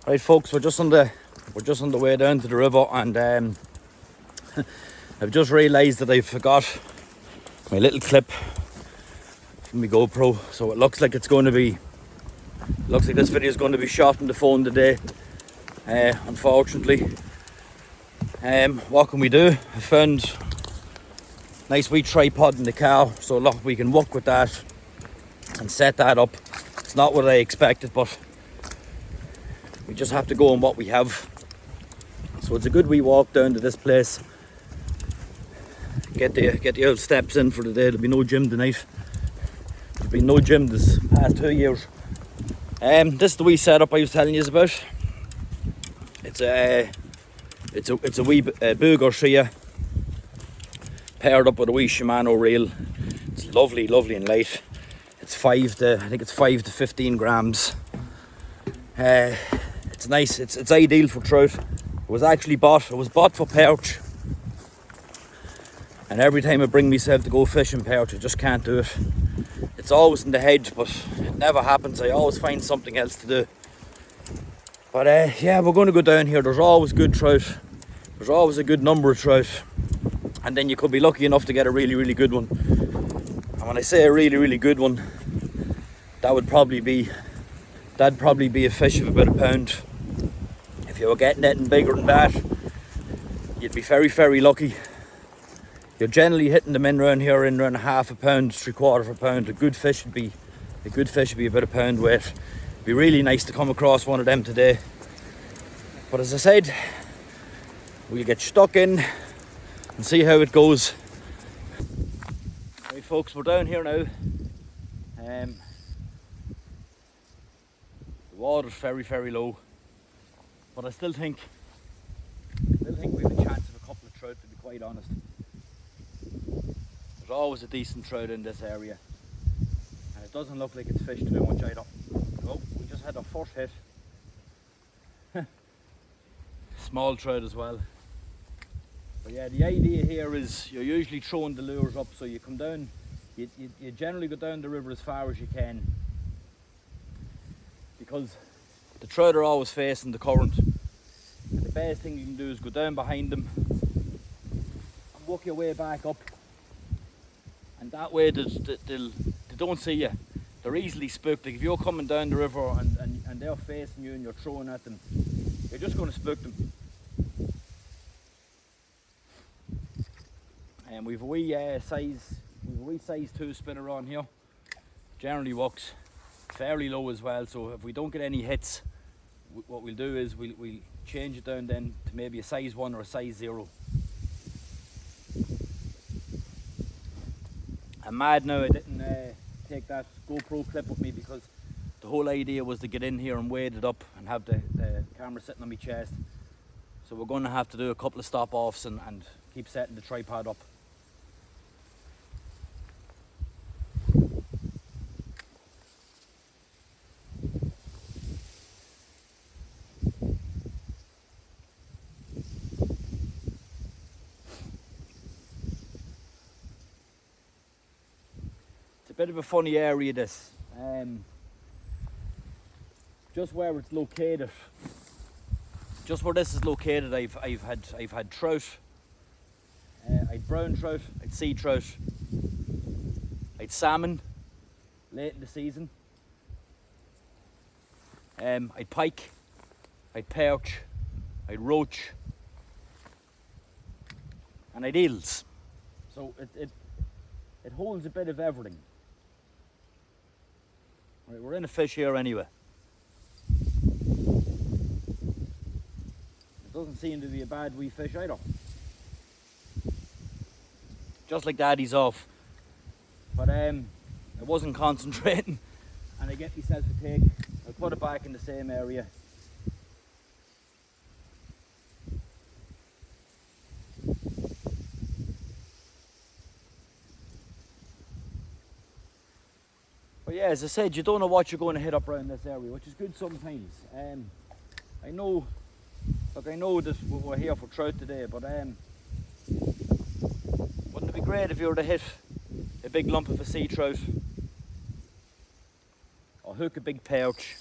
Right, folks, we're just on the way down to the river, and I've just realised that I forgot my little clip from my GoPro. So it looks like this video is going to be shot on the phone today. Unfortunately, what can we do? I found a nice wee tripod in the car, so look, we can walk with that and set that up. It's not what I expected, but we just have to go on what we have. So it's a good wee walk down to this place. Get the old steps in for the day. There'll be no gym tonight. There's been no gym this past 2 years. This is the wee setup I was telling you about. It's a wee Booger Shia paired up with a wee Shimano reel. It's lovely and light. It's 5 to 15 grams. It's nice. It's ideal for trout. It was bought for perch. And every time I bring myself to go fishing perch, I just can't do it. It's always in the head, but it never happens. I always find something else to do. But yeah, we're going to go down here. There's always good trout. There's always a good number of trout. And then you could be lucky enough to get a really good one. And when I say a really good one, that'd probably be a fish of about a pound. If you were getting anything bigger than that, you'd be very lucky. You're generally hitting them in around a half a pound, 3/4 of a pound. A good fish would be about a pound weight. It'd be really nice to come across one of them today. But as I said, we'll get stuck in and see how it goes. Right, folks, we're down here now. The water's very low, but I still think we have a chance of a couple of trout, to be quite honest. There's always a decent trout in this area, and it doesn't look like it's fished too much either. Oh, we just had our first hit. Small trout as well. But yeah, the idea here is you're usually throwing the lures up, so you come down, you generally go down the river as far as you can, because the trout are always facing the current. And the best thing you can do is go down behind them and walk your way back up. And that way they don't see you. They're easily spooked. Like if you're coming down the river and they're facing you and you're throwing at them, you're just going to spook them. And we've a wee size 2 spinner on here. Generally works fairly low as well, so if we don't get any hits, what we'll do is we'll change it down then to maybe a size 1 or a size 0. I'm mad now I didn't take that GoPro clip with me, because the whole idea was to get in here and wade it up and have the camera sitting on my chest. So we're going to have to do a couple of stop-offs and keep setting the tripod up. Bit of a funny area, this. Just where it's located, just where this is located, I've had trout. I'd brown trout, I'd sea trout, I'd salmon late in the season. I'd pike, I'd perch, I'd roach, and I'd eels. So it holds a bit of everything. Right, we're in a fish here anyway. It doesn't seem to be a bad wee fish either. Just like that, he's off. But I wasn't concentrating, and I get myself a take. I'll put it back in the same area. But yeah, as I said, you don't know what you're going to hit up around this area, which is good sometimes. I know that we're here for trout today, but wouldn't it be great if you were to hit a big lump of a sea trout, or hook a big perch,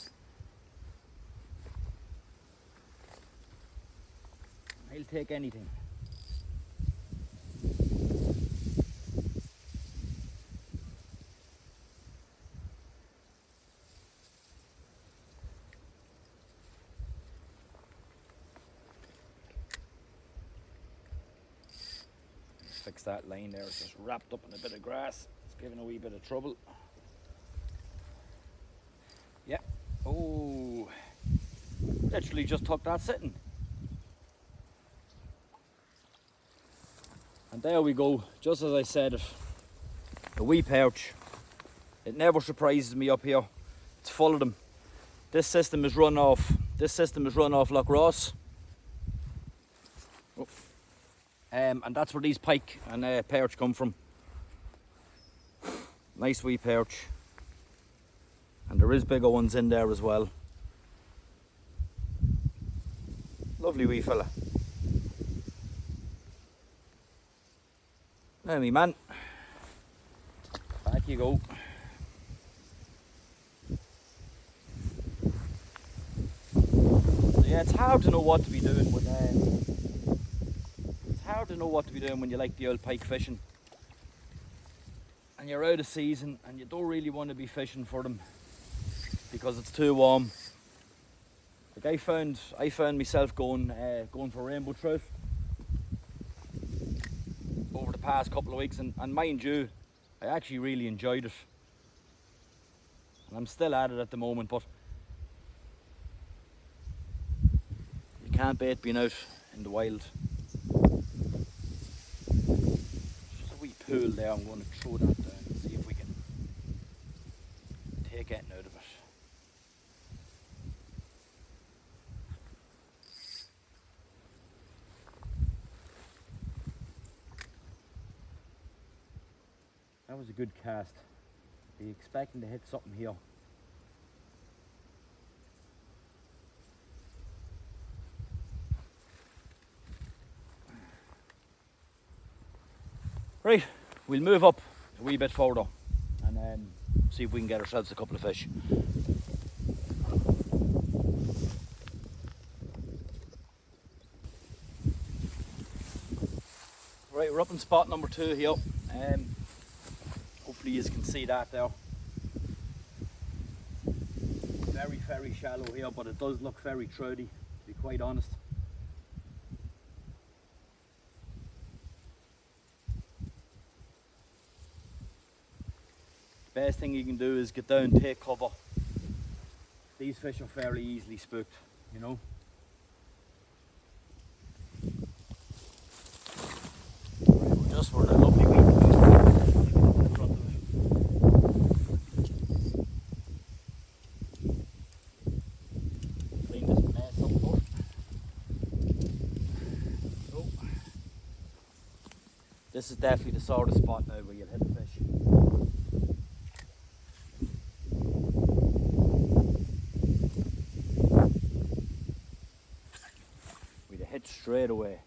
I'll take anything. Fix that line there, it's just wrapped up in a bit of grass. It's giving a wee bit of trouble. Yeah. Oh, literally just took that sitting. And there we go, just as I said, a wee perch. It never surprises me up here. It's full of them. This system is run off Loch Ross. Oh. And that's where these pike and perch come from. Nice wee perch. And there is bigger ones in there as well. Lovely wee fella. There me man. Back you go. So yeah, it's hard to know what to be doing with it's hard to know what to be doing when you like the old pike fishing. And you're out of season and you don't really want to be fishing for them because it's too warm. Like I found myself going for rainbow trout over the past couple of weeks, and mind you, I actually really enjoyed it. And I'm still at it at the moment, but you can't beat being out in the wild. There's a wee pool there, I'm going to throw that down and see if we can take anything out of it. That was a good cast. Are you expecting to hit something here? Right, we'll move up a wee bit further and see if we can get ourselves a couple of fish. Right, we're up in spot number 2 here. Hopefully you can see that there. Very, very shallow here, but it does look very trouty, to be quite honest. Best thing you can do is get down, take cover. These fish are fairly easily spooked, you know. Right, we're just for a lovely wee in front of it. Clean this mess up first. So, this is definitely the sort of spot now where you'll hit a fish. Straight away.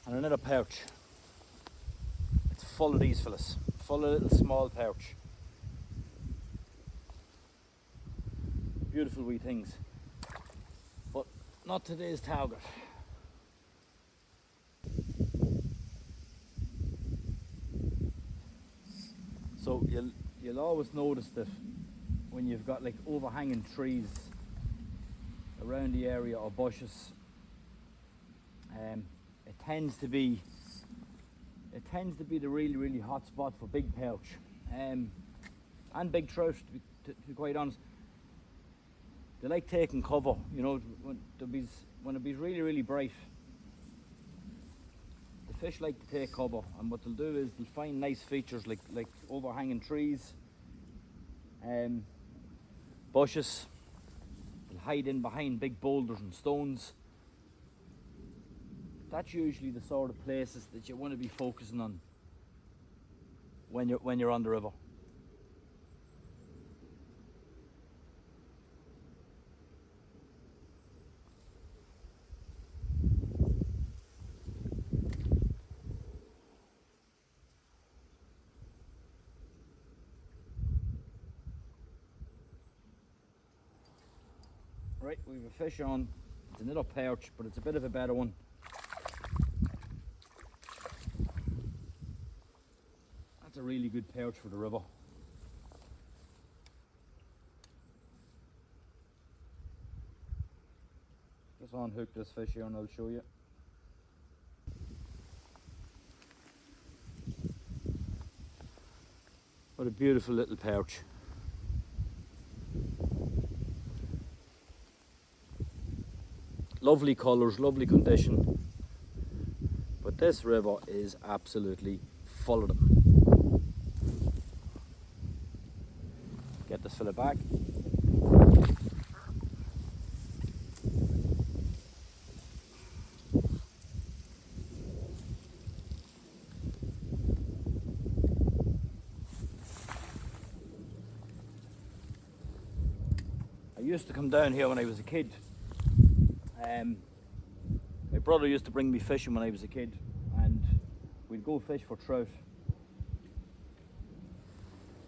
And another perch. It's full of these fellas, full of little small perch. Beautiful wee things, but not today's target. So you'll always notice that when you've got like overhanging trees around the area or bushes, it tends to be the really hot spot for big perch and big trout, to be quite honest. They like taking cover, you know, when it be really bright. The Fish like to take cover, and what they'll do is they'll find nice features like overhanging trees, bushes. They'll hide in behind big boulders and stones. That's usually the sort of places that you want to be focusing on when you're on the river. Right, we have a fish on. It's another perch, but it's a bit of a better one. That's a really good perch for the river. Just unhook this fish here and I'll show you. What a beautiful little perch. Lovely colours, lovely condition. But this river is absolutely full of them. Get this fella back. I used to come down here when I was a kid. My brother used to bring me fishing when I was a kid, and we'd go fish for trout.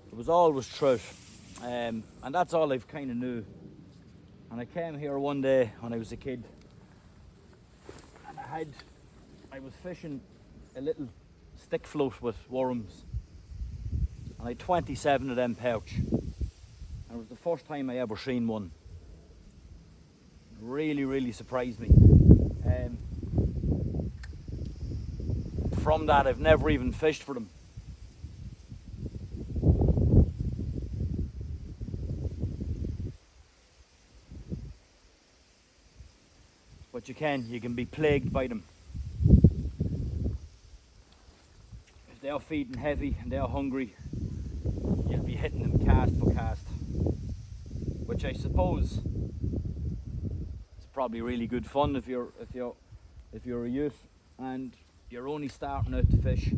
It was always trout, and that's all I've kind of knew. And I came here one day when I was a kid, and I was fishing a little stick float with worms, and I had 27 of them perch. And it was the first time I ever seen one. It really surprised me. From that, I've never even fished for them. But you can be plagued by them. If they're feeding heavy and they're hungry, you'll be hitting them cast for cast. Which I suppose is probably really good fun if you're a youth and you're only starting out to fish.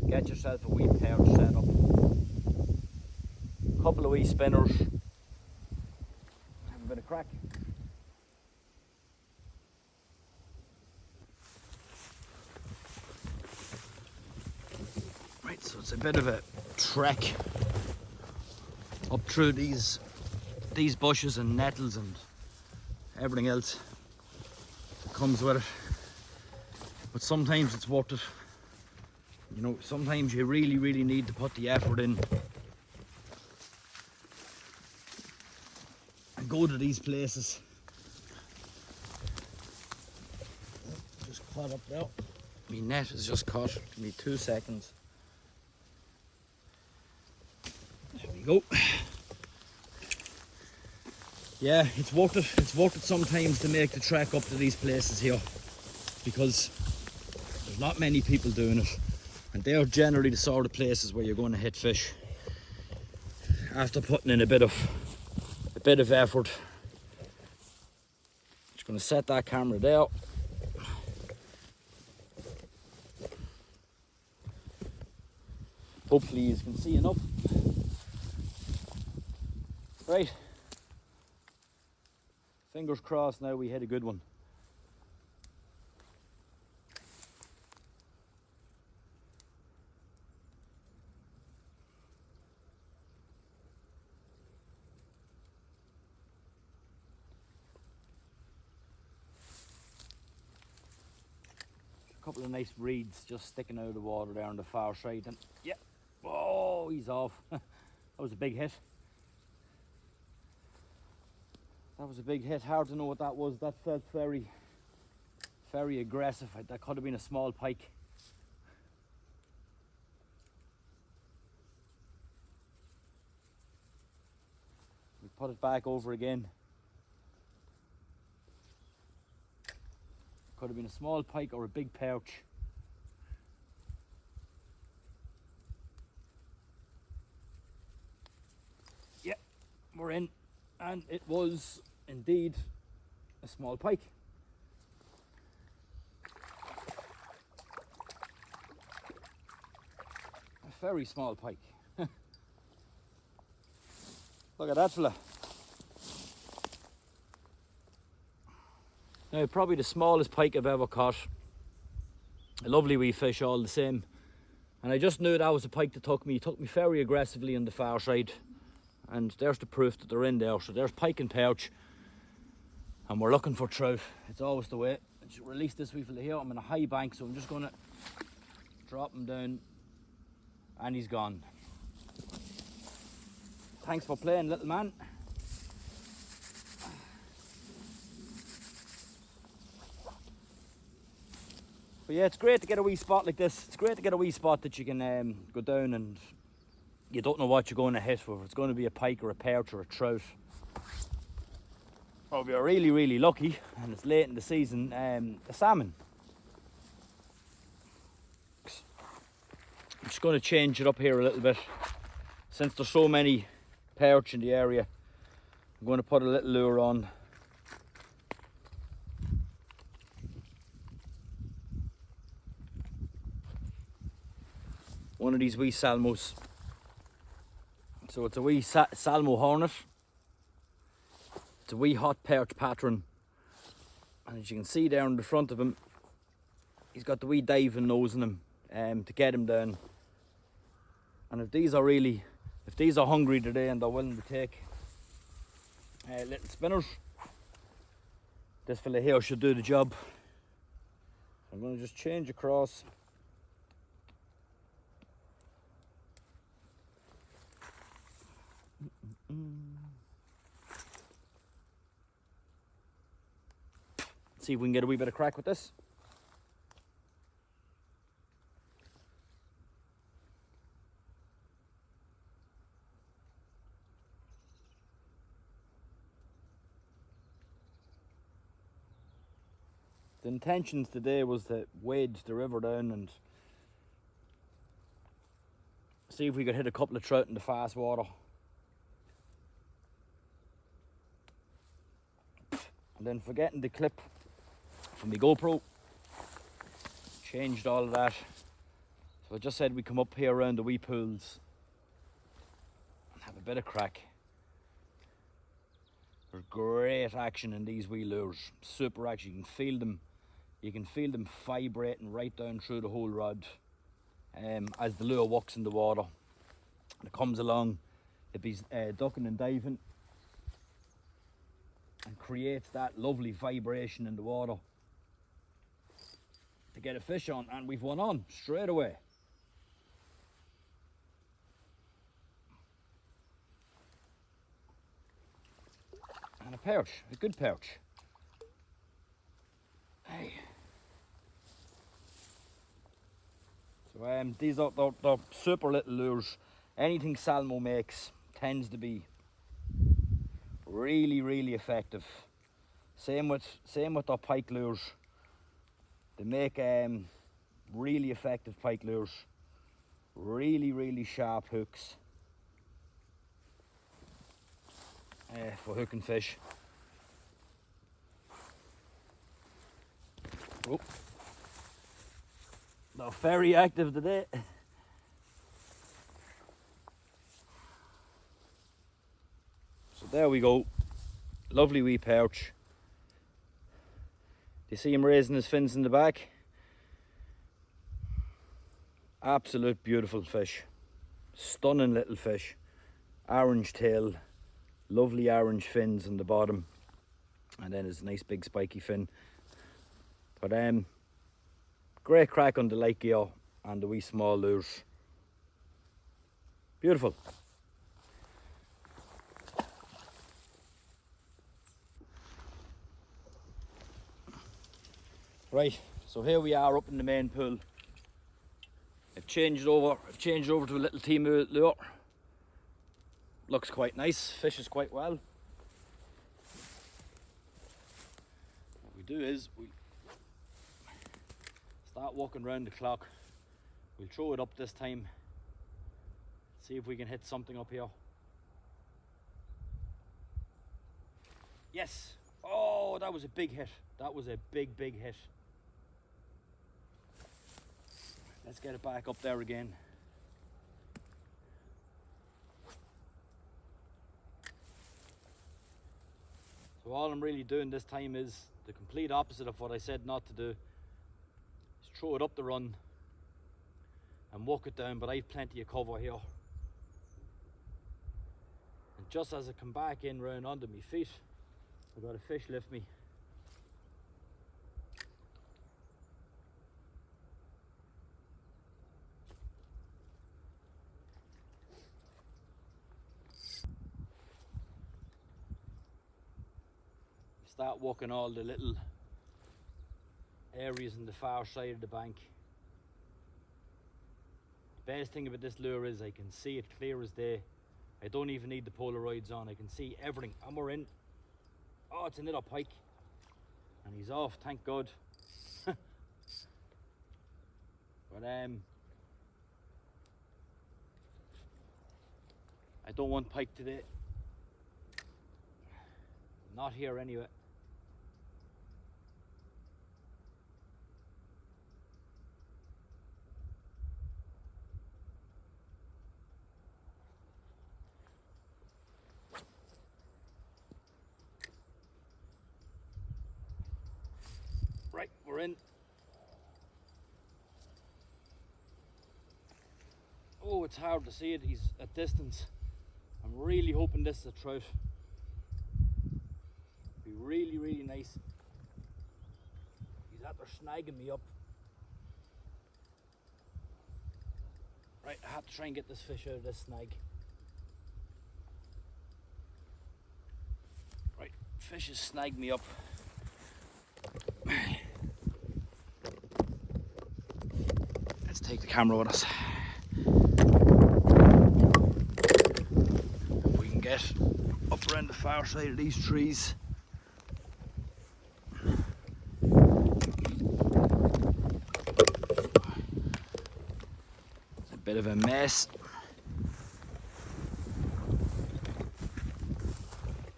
Get yourself a wee perch set up, a couple of wee spinners, have a bit of crack. Right, so it's a bit of a trek up through these bushes and nettles and everything else that comes with it. But sometimes it's worth it. You know, sometimes you really need to put the effort in and go to these places. Just caught up now. My net is just caught. Give me 2 seconds. There we go. Yeah, it's worth it. It's worth it sometimes to make the trek up to these places here, because there's not many people doing it, and they're generally the sort of places where you're going to hit fish after putting in a bit of effort. Just going to set that camera there. Hopefully you can see enough. Right. Fingers crossed now we hit a good one. A couple of nice reeds just sticking out of the water there on the far side, and yeah, oh, he's off. That was a big hit. That was a big hit. Hard to know what that was. That felt very aggressive. That could have been a small pike. We put it back over again. Could have been a small pike or a big perch. Yeah, we're in, and it was indeed a small pike. A very small pike. Look at that fella. Now, probably the smallest pike I've ever caught. A lovely wee fish all the same. And I just knew that was a pike that took me. He took me very aggressively on the far side. And there's the proof that they're in there. So there's pike and perch. And we're looking for trout. It's always the way. I should release this wee fella here. I'm in a high bank, so I'm just going to drop him down. And he's gone. Thanks for playing, little man. But yeah, it's great to get a wee spot like this. It's great to get a wee spot that you can go down and you don't know what you're going to hit, whether it's going to be a pike or a perch or a trout. Or if you're really, really lucky and it's late in the season, a salmon. I'm just going to change it up here a little bit. Since there's so many perch in the area, I'm going to put a little lure on. One of these wee salmos. So it's a wee salmo hornet. It's a wee hot perch pattern. And as you can see there in the front of him, he's got the wee diving nose in him to get him down. And if these are hungry today and they're willing to take little spinners, this fella here should do the job. I'm going to just change across. See if we can get a wee bit of crack with this. The intentions today was to wade the river down and see if we could hit a couple of trout in the fast water. And then forgetting the clip from the GoPro, changed all of that. So I just said we come up here around the wee pools and have a bit of crack. There's great action in these wee lures, super action. You can feel them vibrating right down through the whole rod as the lure walks in the water. And it comes along, it be ducking and diving and creates that lovely vibration in the water to get a fish on, and we've one on straight away. And a perch, a good perch. Hey. So these are they're super little lures. Anything Salmo makes tends to be really, really effective. Same with their pike lures. They make really effective pike lures. Really, really sharp hooks for hooking fish. Oh, they're very active today. So there we go. Lovely wee perch. Do you see him raising his fins in the back? Absolute beautiful fish. Stunning little fish. Orange tail. Lovely orange fins on the bottom. And then his nice big spiky fin. But great crack on the light gear and the wee small lures. Beautiful. Right, so here we are up in the main pool. I've changed over to a little team lure. Looks quite nice, fishes quite well. What we do is we start walking around the clock. We'll throw it up this time. See if we can hit something up here. Yes! Oh, that was a big hit. That was a big hit. Let's get it back up there again. So all I'm really doing this time is the complete opposite of what I said not to do. Is throw it up the run and walk it down, but I've plenty of cover here. And just as I come back in round under my feet, I've got a fish lift me. Start walking all the little areas on the far side of the bank. The best thing about this lure is I can see it clear as day. I don't even need the Polaroids on. I can see everything. And we're in. Oh, it's another pike. And he's off, thank God. But I don't want pike today. Not here anyway. Right, we're in. Oh, it's hard to see it. He's at distance. I'm really hoping this is a trout. Be really nice. He's out there snagging me up. Right, I have to try and get this fish out of this snag. Right, fish has snagged me up. Let's take the camera with us. If we can get up around the far side of these trees. It's a bit of a mess.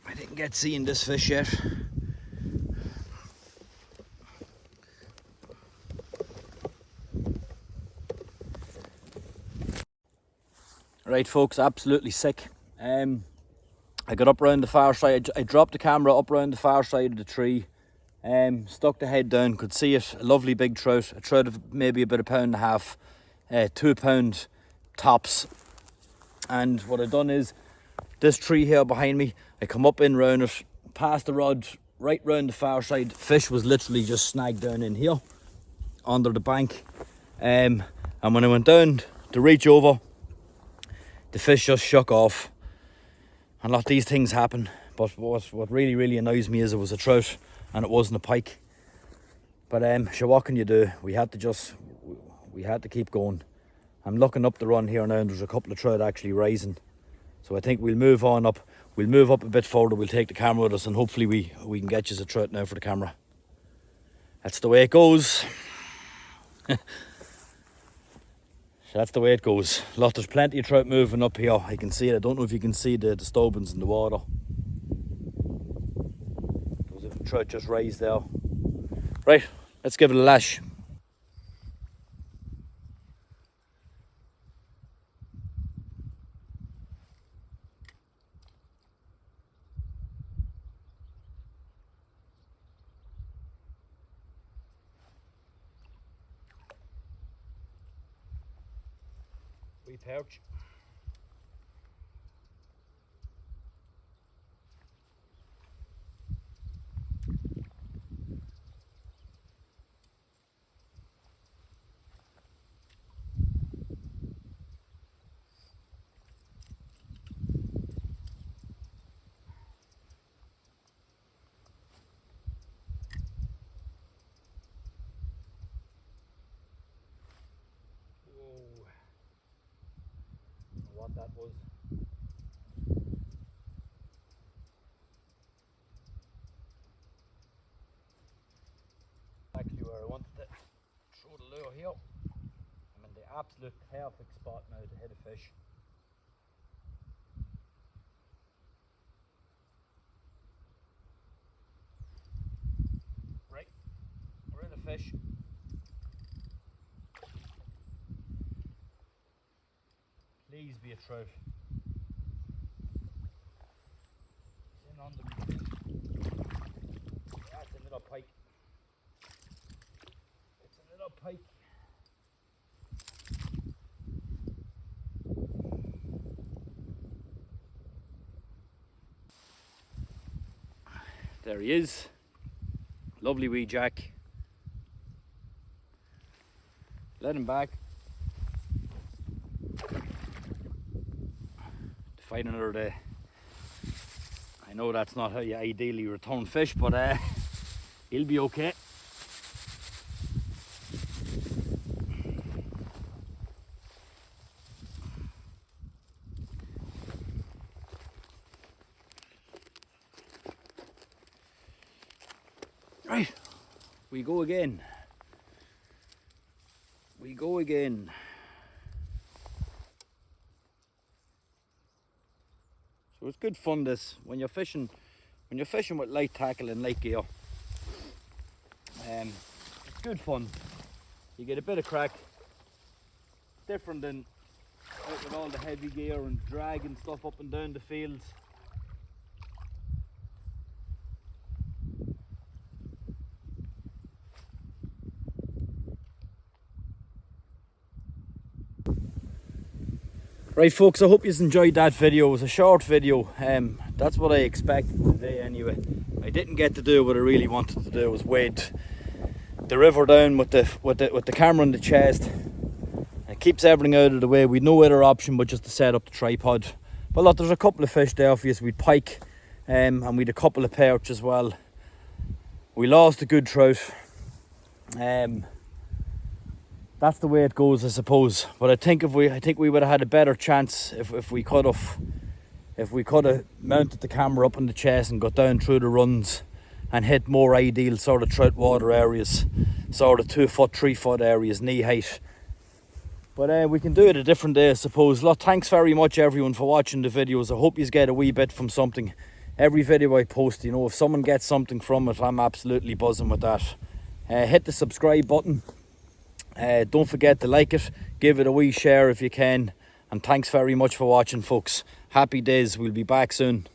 I didn't get seeing this fish yet. Right folks, absolutely sick. I got up around the far side. I dropped the camera up around the far side of the tree, stuck the head down, could see it, a lovely big trout, a trout of maybe about £1.5 pound, 2 pound tops. And what I've done is, this tree here behind me, I come up in round it, past the rod, right round the far side. Fish was literally just snagged down in here, under the bank. And when I went down to reach over, the fish just shook off. And a lot of these things happen, but what really annoys me is it was a trout and it wasn't a pike. But sure, what can you do? We had to keep going. I'm looking up the run here now and there's a couple of trout actually rising. So I think we'll move on up. We'll move up a bit further, we'll take the camera with us and hopefully we can get you a trout now for the camera. That's the way it goes. That's the way it goes. Look, there's plenty of trout moving up here. I can see it. I don't know if you can see the disturbance in the water. There was a trout just raised there. Right, let's give it a lash. Wee perch. Whoa. I don't know what that was. Actually where I wanted to throw the scenario here. I'm in the absolute perfect spot now to hit a fish. Right, we're in a fish. Please be a trout. It's in under me. That's a little pike. It's a little pike. There he is. Lovely wee jack. Let him back. To fight another day. I know that's not how you ideally return fish, but he'll be okay. Right, we go again. We go again. So it's good fun this when you're fishing with light tackle and light gear. It's good fun. You get a bit of crack. Different than out with all the heavy gear and dragging stuff up and down the fields. Right folks, I hope you enjoyed that video. It was a short video. That's what I expected today anyway. I didn't get to do what I really wanted to do, was wade the river down with the camera on the chest. It keeps everything out of the way. We'd no other option but just to set up the tripod. But look, there's a couple of fish there for you. So we'd pike and we'd a couple of perch as well. We lost a good trout. That's the way it goes, I suppose. But I think we would have had a better chance if we could have mounted the camera up on the chest and got down through the runs and hit more ideal sort of trout water areas, sort of 2 foot, 3 foot areas, knee height. But we can do it a different day, I suppose. Look, thanks very much everyone for watching the videos. I hope you get a wee bit from something. Every video I post, you know, if someone gets something from it, I'm absolutely buzzing with that. Hit the subscribe button. Don't forget to like it, give it a wee share if you can, and thanks very much for watching folks. Happy days, we'll be back soon.